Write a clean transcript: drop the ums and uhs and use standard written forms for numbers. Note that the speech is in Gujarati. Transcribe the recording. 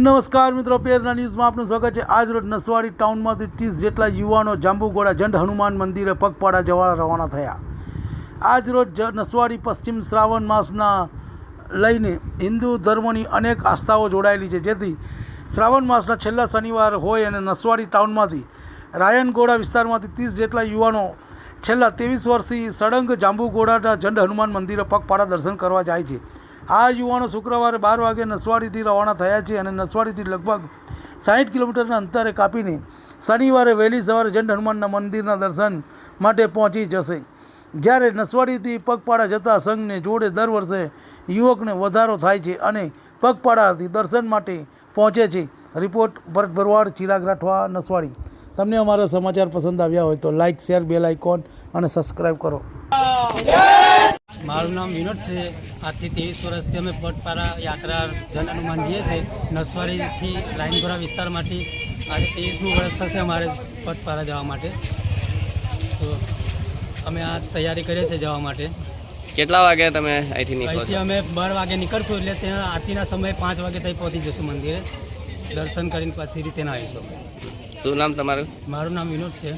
નમસ્કાર મિત્રો, પેરના ન્યૂઝમાં આપનું સ્વાગત છે। આજ રોજ નસવાડી ટાઉનમાંથી 30 જેટલા યુવાનો જાંબુઘોડા જંડ હનુમાન મંદિરે પગપાળા જવા રવાના થયા। આજ રોજ નસવાડી પશ્ચિમ શ્રાવણ માસના લઈને હિન્દુ ધર્મની અનેક આસ્થાઓ જોડાયેલી છે, જેથી શ્રાવણ માસના છેલ્લા શનિવાર હોય અને નસવાડી ટાઉનમાંથી રાયનગોડા વિસ્તારમાંથી 30 જેટલા યુવાનો છેલ્લા 23 વર્ષથી સળંગ જાંબુઘોડાના જંડ હનુમાન મંદિરે પગપાળા દર્શન કરવા જાય છે। આ યુવાનો શુક્રવારે 12 વાગે નસવાડીથી રવાના થયા છે અને નસવાડીથી લગભગ 60 કિલોમીટરના અંતરે કાપીને શનિવારે વહેલી સવારે જંડ હનુમાનના મંદિરના દર્શન માટે પહોંચી જશે। જ્યારે નસવાડીથી પગપાળા જતા સંઘને જોડે દર વર્ષે યુવકને વધારો થાય છે અને પગપાળાથી દર્શન માટે પહોંચે છે। રિપોર્ટ ભરત ભરવાડ, ચિરાગ રાઠવા, નસવાડી। તમને અમારા સમાચાર પસંદ આવ્યા હોય તો લાઇક, શેર, બેલ આઇકોન અને સબસ્ક્રાઈબ કરો। મારું નામ વિનોદ છે। આજથી 23 વર્ષથી અમે પગપાળા યાત્રા જન હનુમાન જઈએ છીએ નસવાડીથી રાયનગોડા વિસ્તારમાંથી। આજે 23મું વર્ષ થશે અમારે પગપાળા જવા માટે, તો અમે આ તૈયારી કરીએ છીએ જવા માટે। કેટલા વાગે તમે અહીંથી અમે 12 વાગે નીકળશું, એટલે ત્યાં આરતીના સમયે 5 વાગે ત્યાં પહોંચી જશું મંદિરે। દર્શન કરીને પછી રીતે આવીશું। શું નામ તમારું? મારું નામ વિનોદ છે।